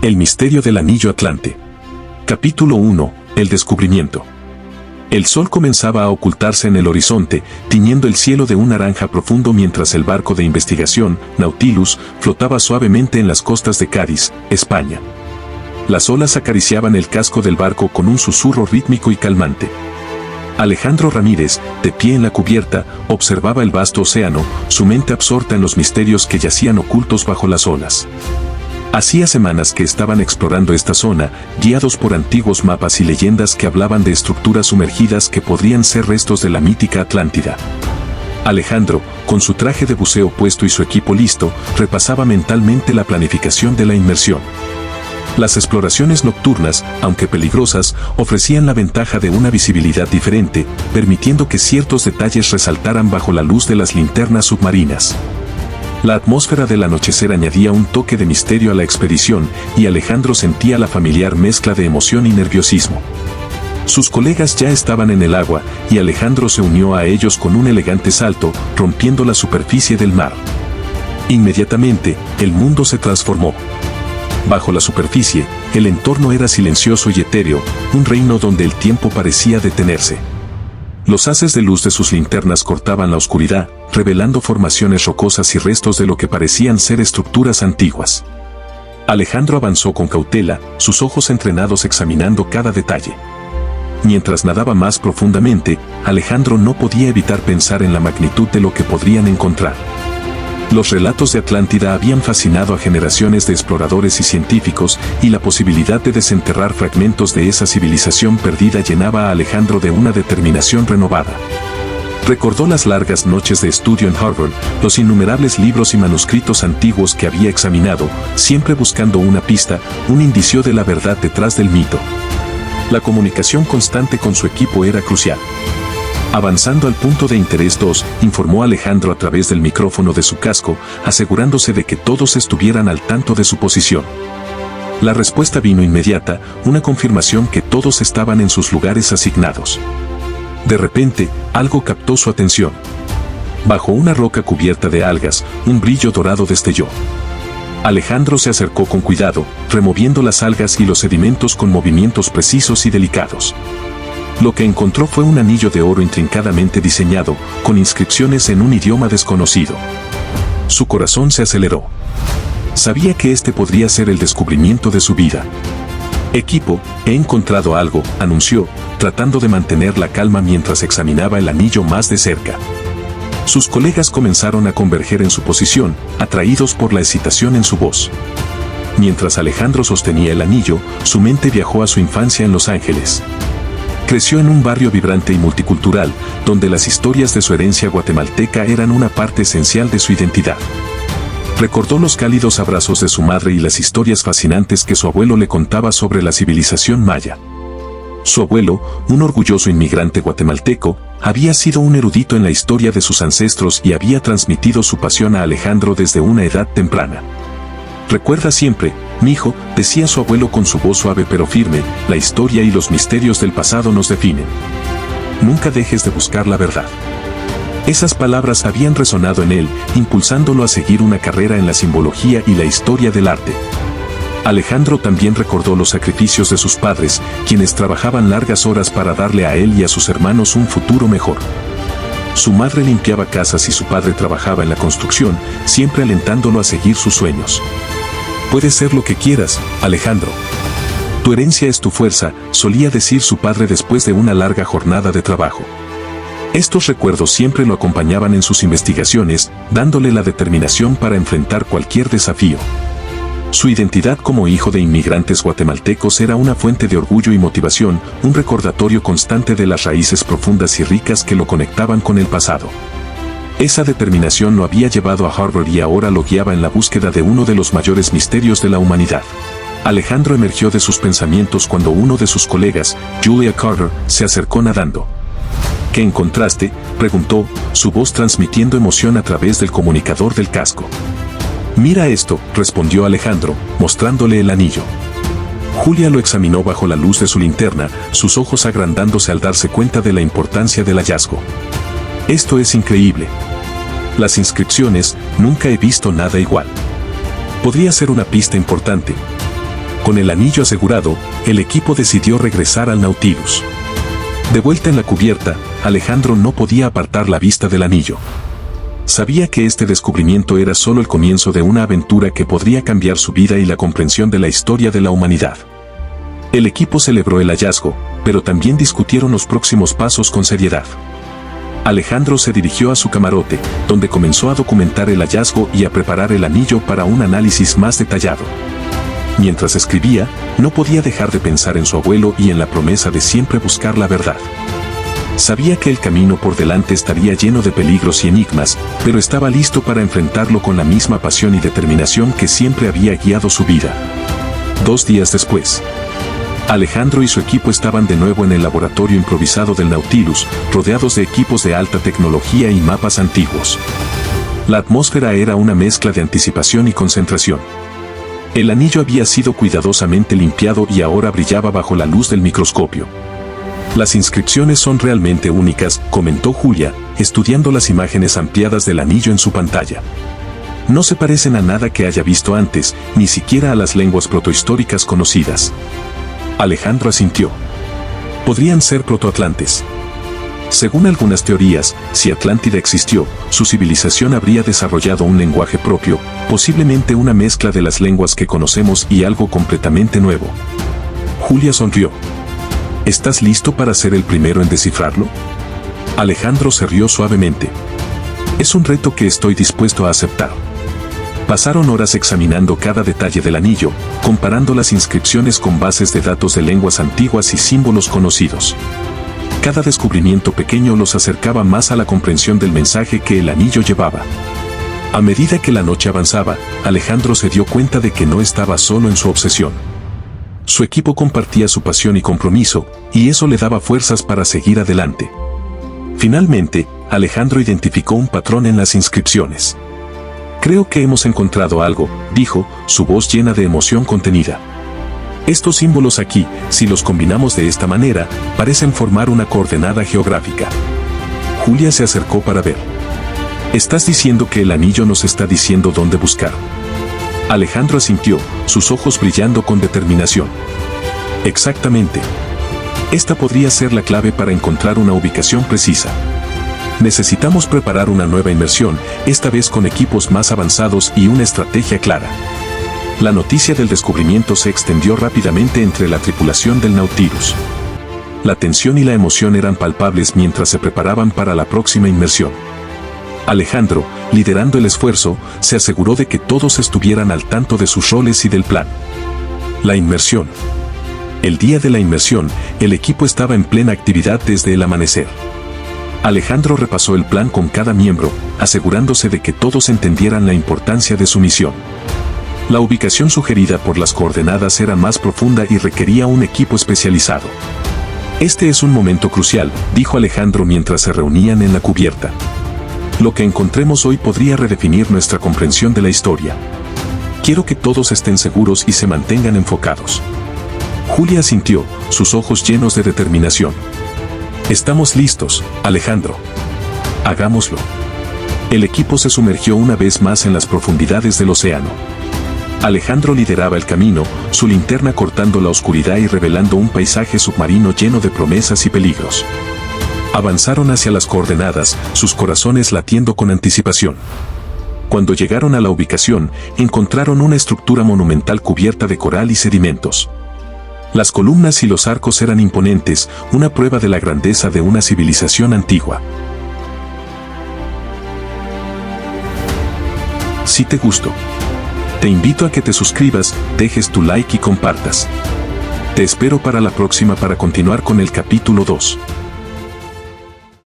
El misterio del anillo Atlante. Capítulo 1. El descubrimiento. El sol comenzaba a ocultarse en el horizonte, tiñendo el cielo de un naranja profundo mientras el barco de investigación, Nautilus, flotaba suavemente en las costas de Cádiz, España. Las olas acariciaban el casco del barco con un susurro rítmico y calmante. Alejandro Ramírez, de pie en la cubierta, observaba el vasto océano, su mente absorta en los misterios que yacían ocultos bajo las olas. Hacía semanas que estaban explorando esta zona, guiados por antiguos mapas y leyendas que hablaban de estructuras sumergidas que podrían ser restos de la mítica Atlántida. Alejandro, con su traje de buceo puesto y su equipo listo, repasaba mentalmente la planificación de la inmersión. Las exploraciones nocturnas, aunque peligrosas, ofrecían la ventaja de una visibilidad diferente, permitiendo que ciertos detalles resaltaran bajo la luz de las linternas submarinas. La atmósfera del anochecer añadía un toque de misterio a la expedición, y Alejandro sentía la familiar mezcla de emoción y nerviosismo. Sus colegas ya estaban en el agua, y Alejandro se unió a ellos con un elegante salto, rompiendo la superficie del mar. Inmediatamente, el mundo se transformó. Bajo la superficie, el entorno era silencioso y etéreo, un reino donde el tiempo parecía detenerse. Los haces de luz de sus linternas cortaban la oscuridad, revelando formaciones rocosas y restos de lo que parecían ser estructuras antiguas. Alejandro avanzó con cautela, sus ojos entrenados examinando cada detalle. Mientras nadaba más profundamente, Alejandro no podía evitar pensar en la magnitud de lo que podrían encontrar. Los relatos de Atlántida habían fascinado a generaciones de exploradores y científicos, y la posibilidad de desenterrar fragmentos de esa civilización perdida llenaba a Alejandro de una determinación renovada. Recordó las largas noches de estudio en Harvard, los innumerables libros y manuscritos antiguos que había examinado, siempre buscando una pista, un indicio de la verdad detrás del mito. La comunicación constante con su equipo era crucial. Avanzando al punto de interés 2, informó Alejandro a través del micrófono de su casco, asegurándose de que todos estuvieran al tanto de su posición. La respuesta vino inmediata, una confirmación que todos estaban en sus lugares asignados. De repente, algo captó su atención. Bajo una roca cubierta de algas, un brillo dorado destelló. Alejandro se acercó con cuidado, removiendo las algas y los sedimentos con movimientos precisos y delicados. Lo que encontró fue un anillo de oro intrincadamente diseñado, con inscripciones en un idioma desconocido. Su corazón se aceleró. Sabía que este podría ser el descubrimiento de su vida. «Equipo, he encontrado algo», anunció, tratando de mantener la calma mientras examinaba el anillo más de cerca. Sus colegas comenzaron a converger en su posición, atraídos por la excitación en su voz. Mientras Alejandro sostenía el anillo, su mente viajó a su infancia en Los Ángeles. Creció en un barrio vibrante y multicultural, donde las historias de su herencia guatemalteca eran una parte esencial de su identidad. Recordó los cálidos abrazos de su madre y las historias fascinantes que su abuelo le contaba sobre la civilización maya. Su abuelo, un orgulloso inmigrante guatemalteco, había sido un erudito en la historia de sus ancestros y había transmitido su pasión a Alejandro desde una edad temprana. «Recuerda siempre, mijo», decía su abuelo con su voz suave pero firme, «la historia y los misterios del pasado nos definen. Nunca dejes de buscar la verdad». Esas palabras habían resonado en él, impulsándolo a seguir una carrera en la simbología y la historia del arte. Alejandro también recordó los sacrificios de sus padres, quienes trabajaban largas horas para darle a él y a sus hermanos un futuro mejor. Su madre limpiaba casas y su padre trabajaba en la construcción, siempre alentándolo a seguir sus sueños. «Puedes ser lo que quieras, Alejandro. Tu herencia es tu fuerza», solía decir su padre después de una larga jornada de trabajo. Estos recuerdos siempre lo acompañaban en sus investigaciones, dándole la determinación para enfrentar cualquier desafío. Su identidad como hijo de inmigrantes guatemaltecos era una fuente de orgullo y motivación, un recordatorio constante de las raíces profundas y ricas que lo conectaban con el pasado. Esa determinación lo había llevado a Harvard y ahora lo guiaba en la búsqueda de uno de los mayores misterios de la humanidad. Alejandro emergió de sus pensamientos cuando uno de sus colegas, Julia Carter, se acercó nadando. «¿Qué encontraste?», preguntó, su voz transmitiendo emoción a través del comunicador del casco. «Mira esto», respondió Alejandro, mostrándole el anillo. Julia lo examinó bajo la luz de su linterna, sus ojos agrandándose al darse cuenta de la importancia del hallazgo. «Esto es increíble. Las inscripciones, nunca he visto nada igual. Podría ser una pista importante». Con el anillo asegurado, el equipo decidió regresar al Nautilus. De vuelta en la cubierta, Alejandro no podía apartar la vista del anillo. Sabía que este descubrimiento era solo el comienzo de una aventura que podría cambiar su vida y la comprensión de la historia de la humanidad. El equipo celebró el hallazgo, pero también discutieron los próximos pasos con seriedad. Alejandro se dirigió a su camarote, donde comenzó a documentar el hallazgo y a preparar el anillo para un análisis más detallado. Mientras escribía, no podía dejar de pensar en su abuelo y en la promesa de siempre buscar la verdad. Sabía que el camino por delante estaría lleno de peligros y enigmas, pero estaba listo para enfrentarlo con la misma pasión y determinación que siempre había guiado su vida. 2 días después, Alejandro y su equipo estaban de nuevo en el laboratorio improvisado del Nautilus, rodeados de equipos de alta tecnología y mapas antiguos. La atmósfera era una mezcla de anticipación y concentración. El anillo había sido cuidadosamente limpiado y ahora brillaba bajo la luz del microscopio. Las inscripciones son realmente únicas, comentó Julia, estudiando las imágenes ampliadas del anillo en su pantalla. No se parecen a nada que haya visto antes, ni siquiera a las lenguas protohistóricas conocidas. Alejandro asintió. Podrían ser protoatlantes. Según algunas teorías, si Atlántida existió, su civilización habría desarrollado un lenguaje propio, posiblemente una mezcla de las lenguas que conocemos y algo completamente nuevo. Julia sonrió. ¿Estás listo para ser el primero en descifrarlo? Alejandro se rió suavemente. Es un reto que estoy dispuesto a aceptar. Pasaron horas examinando cada detalle del anillo, comparando las inscripciones con bases de datos de lenguas antiguas y símbolos conocidos. Cada descubrimiento pequeño los acercaba más a la comprensión del mensaje que el anillo llevaba. A medida que la noche avanzaba, Alejandro se dio cuenta de que no estaba solo en su obsesión. Su equipo compartía su pasión y compromiso, y eso le daba fuerzas para seguir adelante. Finalmente, Alejandro identificó un patrón en las inscripciones. Creo que hemos encontrado algo, dijo, su voz llena de emoción contenida. Estos símbolos aquí, si los combinamos de esta manera, parecen formar una coordenada geográfica. Julia se acercó para ver. ¿Estás diciendo que el anillo nos está diciendo dónde buscar? Alejandro asintió, sus ojos brillando con determinación. Exactamente. Esta podría ser la clave para encontrar una ubicación precisa. Necesitamos preparar una nueva inmersión, esta vez con equipos más avanzados y una estrategia clara. La noticia del descubrimiento se extendió rápidamente entre la tripulación del Nautilus. La tensión y la emoción eran palpables mientras se preparaban para la próxima inmersión. Alejandro, liderando el esfuerzo, se aseguró de que todos estuvieran al tanto de sus roles y del plan. La inmersión. El día de la inmersión, el equipo estaba en plena actividad desde el amanecer. Alejandro repasó el plan con cada miembro, asegurándose de que todos entendieran la importancia de su misión. La ubicación sugerida por las coordenadas era más profunda y requería un equipo especializado. Este es un momento crucial, dijo Alejandro mientras se reunían en la cubierta. Lo que encontremos hoy podría redefinir nuestra comprensión de la historia. Quiero que todos estén seguros y se mantengan enfocados. Julia asintió, sus ojos llenos de determinación. Estamos listos, Alejandro. Hagámoslo. El equipo se sumergió una vez más en las profundidades del océano. Alejandro lideraba el camino, su linterna cortando la oscuridad y revelando un paisaje submarino lleno de promesas y peligros. Avanzaron hacia las coordenadas, sus corazones latiendo con anticipación. Cuando llegaron a la ubicación, encontraron una estructura monumental cubierta de coral y sedimentos. Las columnas y los arcos eran imponentes, una prueba de la grandeza de una civilización antigua. Si te gustó, te invito a que te suscribas, dejes tu like y compartas. Te espero para la próxima para continuar con el capítulo 2.